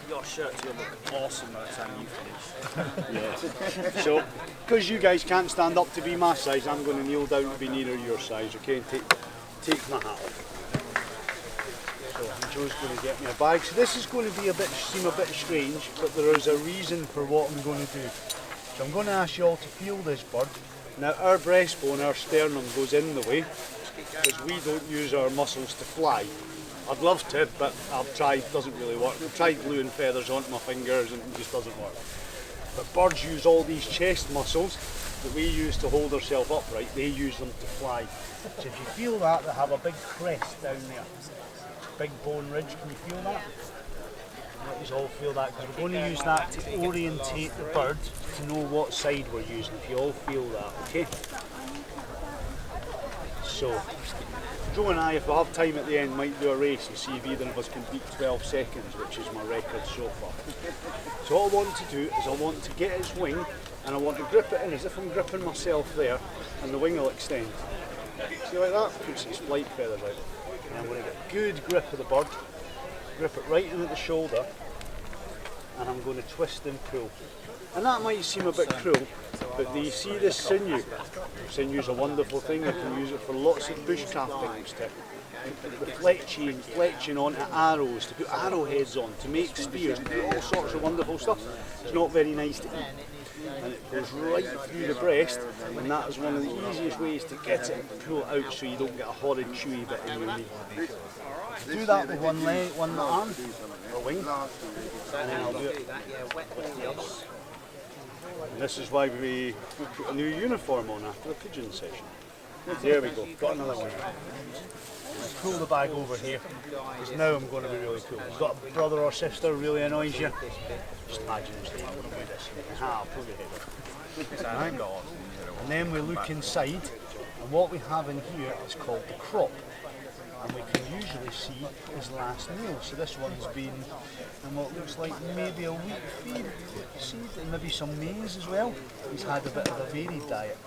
Your shirt's going to look awesome by the time you finish. Yeah. So, because you guys can't stand up to be my size, I'm going to kneel down to be nearer your size, okay, and take my hat off. So, Joe's going to get me a bag. So this is going to be seem a bit strange, but there is a reason for what I'm going to do. So I'm going to ask you all to feel this bird. Now our breastbone, our sternum goes in the way, because we don't use our muscles to fly. I'd love to, but I've tried, it doesn't really work. I've tried gluing feathers onto my fingers and it just doesn't work. But birds use all these chest muscles that we use to hold ourselves upright, they use them to fly. So if you feel that, they have a big crest down there. Big bone ridge, can you feel that? Let us all feel that, because we're going to use that to orientate the bird to know what side we're using, if you all feel that, okay? So, Joe and I, if we have time at the end, might do a race and see if either of us can beat 12 seconds, which is my record so far. So all I want to do is I want to get its wing and I want to grip it in as if I'm gripping myself there, and the wing will extend. See like that? Puts its flight feathers out. And I'm going to get a good grip of the bird, grip it right in at the shoulder, and I'm going to twist and pull. And that might seem a bit cruel, but do you see this sinew? Sinew's a wonderful thing, I can use it for lots of bushcraft things, the fletching onto arrows, to put arrowheads on, to make spears, to do all sorts of wonderful stuff. It's not very nice to eat, and it goes right through the breast, and that is one of the easiest ways to get it and pull it out so you don't get a horrid chewy bit in your knee. Do that with one leg, one arm, or wing, and then I'll do it with the other. And this is why we put a new uniform on after the pigeon session. There we go, got another one. Let's pull the bag over here, because now I'm going to be really cool. You've got a brother or sister who really annoys you, just imagine I'm going to do this. I'll pull your head off. Right. And then we look inside, and what we have in here is called the crop. And we can usually see his last meal. So this one's been in what looks like maybe a wheat seed and maybe some maize as well. He's had a bit of a varied diet.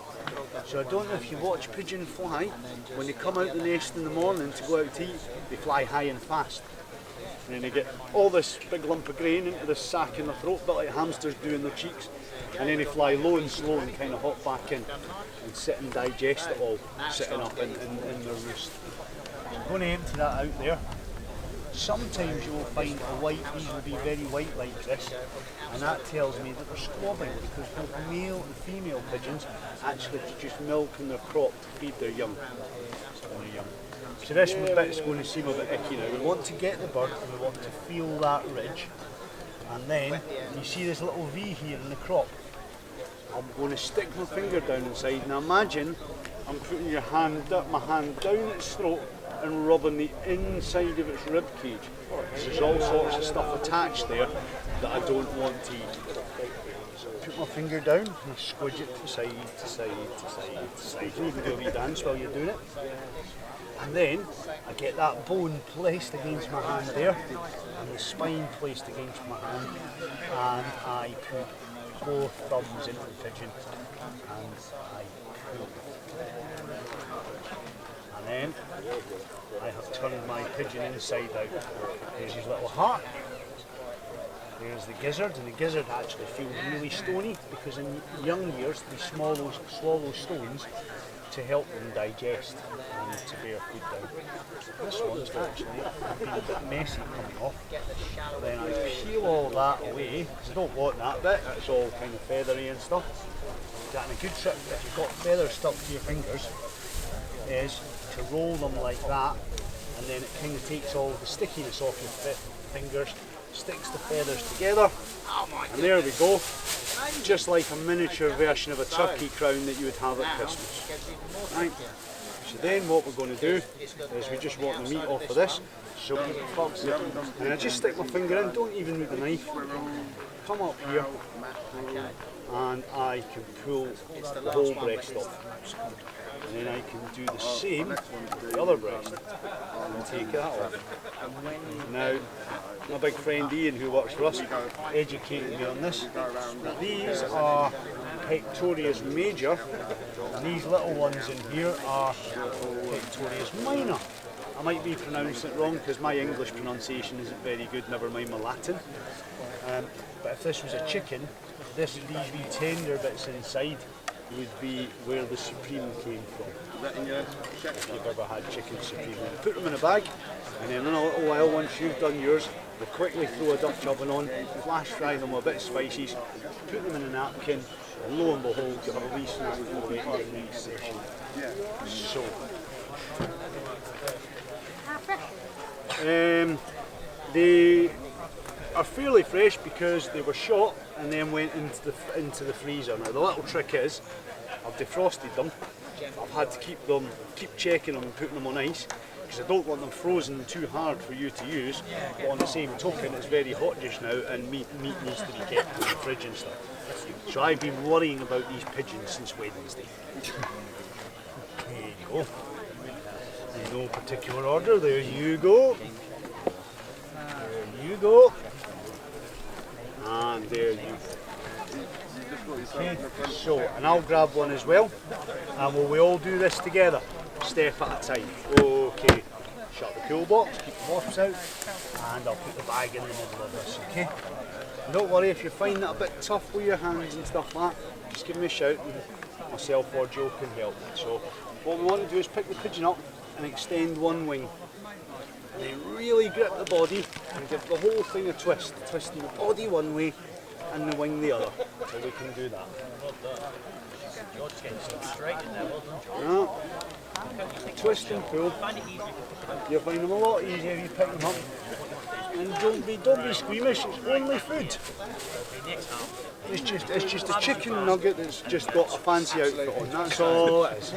So I don't know if you watch pigeon fly, when they come out the nest in the morning to go out to eat, they fly high and fast. And then they get all this big lump of grain into this sack in their throat, a bit like hamsters do in their cheeks. And then they fly low and slow and kind of hop back in and sit and digest it all, sitting up in their roost. I'm going to empty that out there. Sometimes you will find these will be very white like this, and that tells me that they're squabbing, because both male and female pigeons actually produce milk in their crop to feed their young. So this bit's going to seem a bit icky now. We want to get the bird and we want to feel that ridge, and then you see this little V here in the crop. I'm going to stick my finger down inside. Now imagine I'm putting my hand down its throat and rubbing the inside of its rib cage. There's all sorts of stuff attached there that I don't want to eat. So I put my finger down and I squidge it to side to side to side to side. You can do a wee dance while you're doing it. And then I get that bone placed against my hand there, and the spine placed against my hand, and I put both thumbs into the pigeon and I pull. And then I have turned my pigeon inside out. There's his little heart. There's the gizzard, and the gizzard actually feels really stony, because in young years they swallow stones to help them digest and to bear food down. This one's actually been a bit messy coming off. Then I peel all that away, because I don't want that bit, it's all kind of feathery and stuff. And a good trick, if you've got feathers stuck to your fingers, is to roll them like that, and then it kind of takes all the stickiness off your fingers, sticks the feathers together, and there we go, just like a miniature version of a turkey crown that you would have at Christmas. Right. So then what we're going to do is we just want the meat off of this, so and I just stick my finger in, don't even move the knife, come up here, and I can pull the whole breast off. And then I can do the same with the other breast and take that off. Now, my big friend Ian, who works for us, educated me on this. These are Pectorius major, and these little ones in here are Pectorius minor. I might be pronouncing it wrong because my English pronunciation isn't very good, never mind my Latin. But if this was a chicken, these wee tender bits inside would be where the supreme came from. Is that in your shack? If you've ever had chicken supreme. Put them in a bag, and then in a little while, once you've done yours, we'll quickly throw a Dutch oven on, flash fry them with a bit of spices, put them in a napkin, and lo and behold, you have a wee snack for you in the next session. So, they are fairly fresh because they were shot and then went into the freezer. Now the little trick is, I've defrosted them. I've had to keep checking them and putting them on ice because I don't want them frozen too hard for you to use. But on the same token, it's very hot just now, and meat needs to be kept in the fridge and stuff. So I've been worrying about these pigeons since Wednesday. There you go. In no particular order. There you go. There you go. And there you go. Okay, so, and I'll grab one as well, and will we all do this together, step at a time. Okay, shut the cool box, keep the wasps out, and I'll put the bag in the middle of this, okay? And don't worry if you find that a bit tough with your hands and stuff like that, just give me a shout and myself or Joe can help. So, what we want to do is pick the pigeon up and extend one wing. And then really grip the body and give the whole thing a twist, twisting the body one way and the wing the other. So we can do that. Yeah. Twist and pull. You'll find them a lot easier if you pick them up. And don't be squeamish, it's only food. It's just a chicken nugget that's just got a fancy outfit on, that's all it is.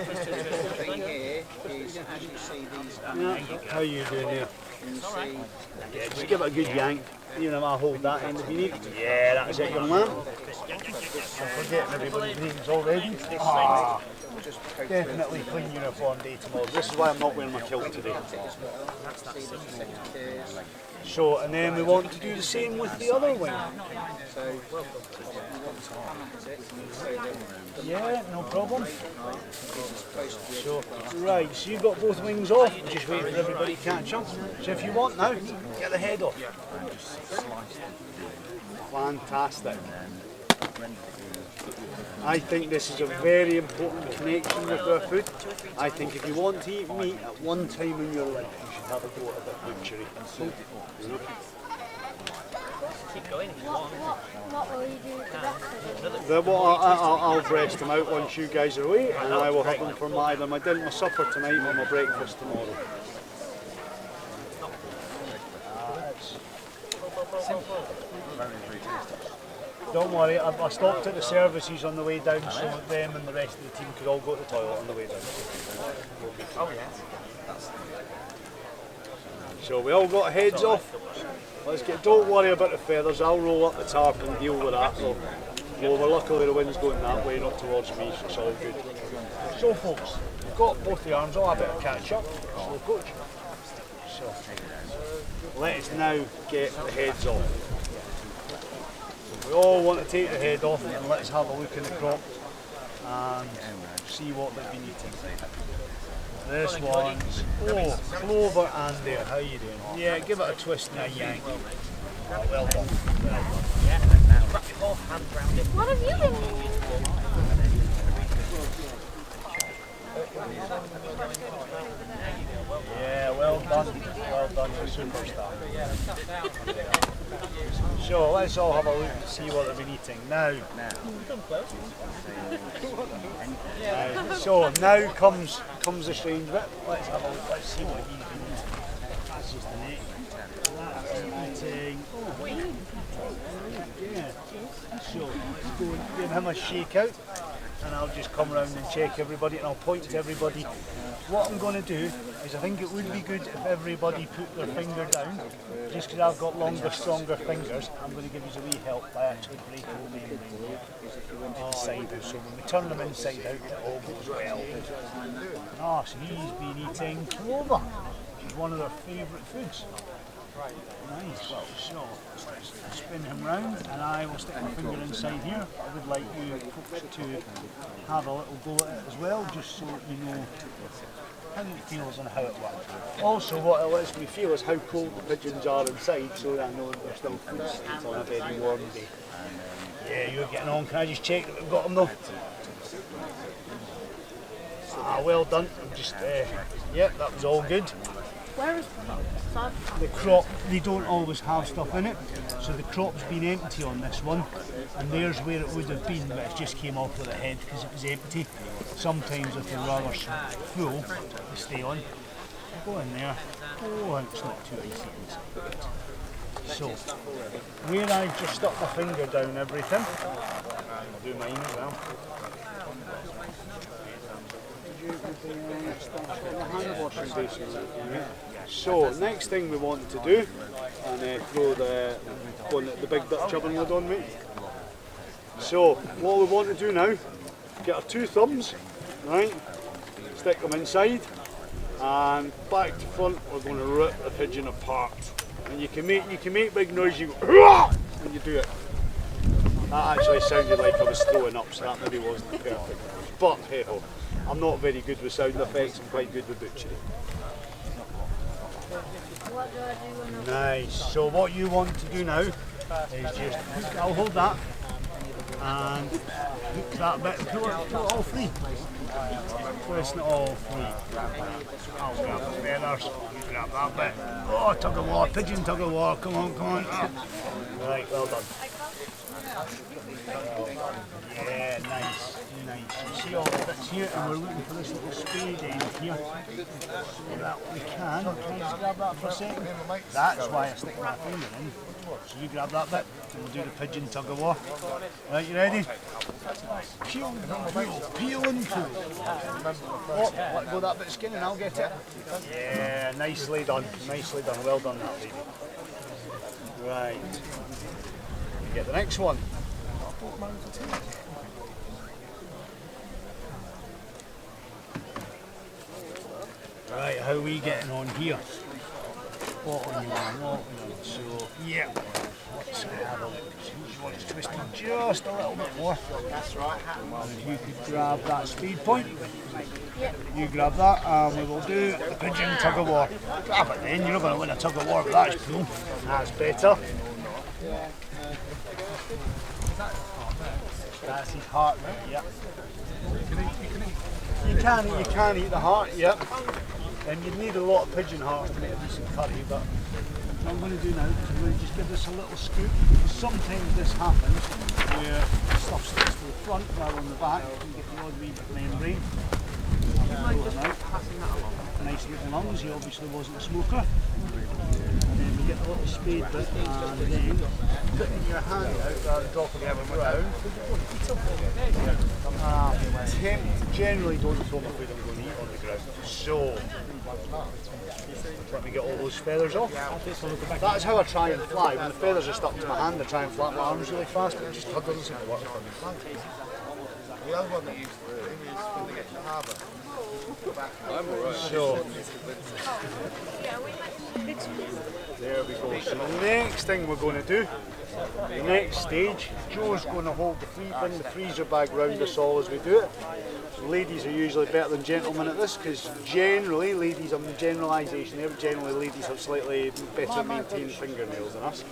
Yeah, how are you doing there? Yeah, just give it a good yank. You know, I'll hold that end if you need. Yeah, that's it, young man. I'm forgetting everybody's names already. Ah, definitely clean uniform day tomorrow. This is why I'm not wearing my kilt today. So, and then we want to do the same with the other wing. Yeah, no problem. So, right, so you've got both wings off, just wait for everybody to catch up. So if you want now, get the head off. Fantastic. I think this is a very important connection with our food. I think if you want to eat meat at one time in your life, you should have a go at a bit of butchery. Keep going if you want. What will you do with the rest of it? I'll breast them out once you guys are away, and I will have them for either my dinner, my supper tonight, or my breakfast tomorrow. Don't worry, I stopped at the services on the way down so that them and the rest of the team could all go to the toilet on the way down. Oh yeah. So we all got heads off. Let's get. Don't worry about the feathers. I'll roll up the tarp and deal with that. So, well, luckily the wind's going that way, not towards me, so it's all good. So, folks, we've got both the arms. I'll have a bit of catch up. So, coach. So, let us now get the heads off. We all want to take the head off, and let's have a look in the crop and see what they've been eating. This one's, Clover and there, how are you doing? Yeah, give it a twist and a yank. Oh, well done, well done. What have you been eating? Yeah, well done, you're a superstar. So let's all have a look and see what they've been eating. Now so now comes the strange bit. Let's have a look, let's see what he's been eating. That's just the neck. That's eating. Yeah. So let's go and give him a shake out, and I'll just come round and check everybody, and I'll point to everybody. What I'm going to do is I think it would be good if everybody put their finger down, just because I've got longer, stronger fingers. I'm going to give you a wee help by actually breaking the membrane inside out. So when we turn them inside out, it all goes well. Ah, so he's been eating clover, which is one of their favourite foods. Nice. So let's spin him round, and I will stick my finger inside here. I would like you folks to have a little go at it as well, just so that you know how it feels and how it works. Also, what it lets me feel is how cold the pigeons are inside, so that I know that they're still food safe on a very warm day. Yeah, you're getting on. Can I just check that we've got them though? Ah, well done. Just, yeah, that was all good. Where is The crop, they don't always have stuff in it, so the crop's been empty on this one, and there's where it would have been, but it just came off with the head because it was empty. Sometimes if they're rather full, they stay on. Go in there. Oh, it's not too easy. So, where I've just stuck my finger down everything, I'll do mine as well. So, next thing we want to do, and throw the big Dutch oven lid on, mate. So, what we want to do now, get our two thumbs, right, stick them inside, and back to front, we're going to rip the pigeon apart. And you can make big noise, you go, "Hurrah!" when you do it. That actually sounded like I was throwing up, so that maybe wasn't the perfect noise. But hey ho, I'm not very good with sound effects, I'm quite good with butchery. What do I do when I'm... Nice. So what you want to do now is just, I'll hold that, and hook that bit, pull it all free. Twist it all free. I'll grab the feathers, you grab that bit. Oh, tug of war, pigeon tug of war, come on, come on. Right, well done. Yeah, nice, nice. You see all the bits here, and we're looking for this little spade end here. So that we can I just grab that for a second? That's why I stick my finger in. So you grab that bit, and we'll do the pigeon tug of war. Right, you ready? Peel, peel and pull. Oh, let go that bit of skin and I'll get it. Yeah, nicely done, well done that lady. Right, you get the next one. Right, how are we getting on here? What on you want? So, yeah. Let's have a look. You want to twist it just a little bit more. That's right. And if you could grab that speed point. Yep. You grab that and we will do the pigeon tug of war. Grab it then, you're not going to win a tug of war, but that's cool. That's better. That's his heart, right? Yep. You can eat the heart, yep. And you'd need a lot of pigeon hearts to make a decent curry, but what I'm going to do now is I'm going to just give this a little scoop. Sometimes this happens where stuff sticks to the front rather than the back. You can get the odd wee bit of membrane. Nice little lungs, he obviously wasn't a smoker. And then we get a little spade bit and then putting your hand out rather than dropping it on the ground. Generally don't throw my food I'm going to eat on the ground. So, let me get all those feathers off. That is how I try and fly. When the feathers are stuck to my hand, I try and flap my arms really fast, but it just doesn't seem to work for me. The other one that used to do is when they get to the harbour. So, there we go. So the next thing we're going to do, the next stage, Joe's going to hold the bring the freezer bag round us all as we do it. So ladies are usually better than gentlemen at this because generally, ladies, I'm generalisation there, but generally ladies have slightly better maintained fingernails than us.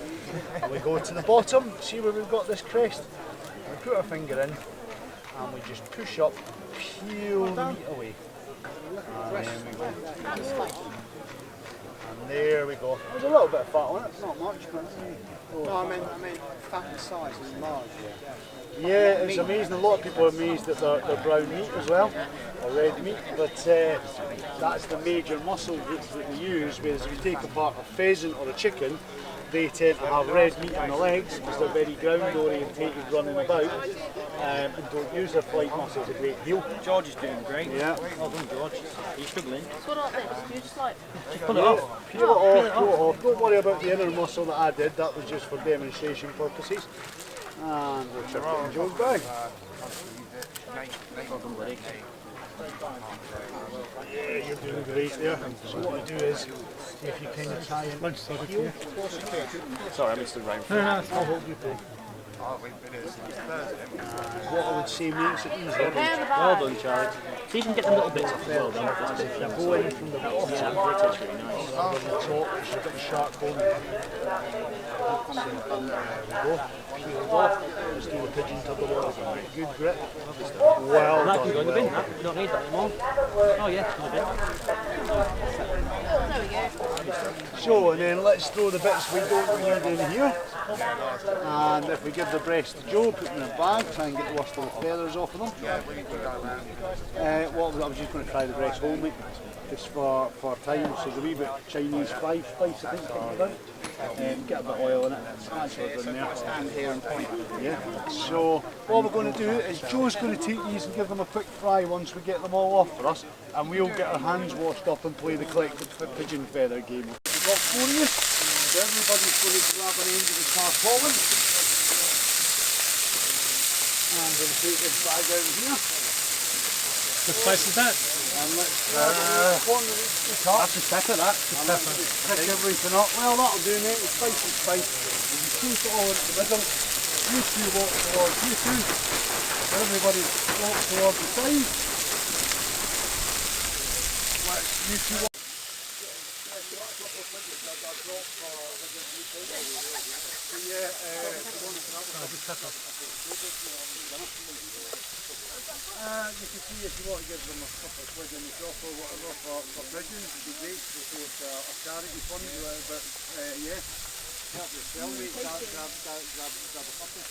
And we go to the bottom, see where we've got this crest? We put our finger in and we just push up, peel the meat away. And there we go. And there we go. There's a little bit of fat on it, not much, but No, I mean fat and size is large. yeah, it's amazing. A lot of people are amazed at their brown meat as well, or red meat, but that's the major muscle groups that they use, whereas if you take apart a pheasant or a chicken, they tend to have red meat on the legs because they're very ground orientated running about and don't use their flight muscles a great deal. George is doing great. Yeah. Well done, George. Are you struggling? So like this, you just like... Pull it off. Peel it off, pull it off. Don't worry about the inner muscle that I did, that was just for demonstration purposes. And we'll chuck it in Joe's bag. Yeah, you're doing great there. So what I do is, if you kind of try and peel, Sorry, I missed the round. I'll hold you pull. Oh, we've been here since Thursday. What I would say makes it easier. Well done, Charlie. So you can get the little bits off as well, then. Go in from the bottom. Yeah, that tastes really nice. On the top, you've got the sharp bone. There we go. Peeled off. Just do the pigeon to the water. Good grip. Well That can done. go in the bin, that. You don't need that anymore. Oh yeah, in the bin. So, and then let's throw the bits we don't need in here. And if we give the breast to Joe, put them in a bag, try and get the worst of the feathers off of them. Yeah, we go around. Well, I was just going to try the breast whole meat, just for time. So the wee bit Chinese spice, I think, about. Get a bit of oil in it. Smash in there. Stand here and point. Yeah. So what we're going to do is Joe's going to take these and give them a quick fry once we get them all off for us, and we'll get our hands washed up and play the collected pigeon feather game. We've got 4 of you, so everybody's going to grab an end of the tarpaulin, and we'll take this bag out here. What spice is that? And let's corner the top. That's just pepper, that. Just pepper. Pick everything up. Well, that'll do, mate. It's spice and spice. We'll shoot it all into the middle. You two walk towards you two. Everybody walk towards the side. Let's you two walk. You can see if you want to give them a couple of quid in the shop or whatever for pigeons, it'd be great to say it's a charity fund, but yeah, help yourself, mate, grab a couple.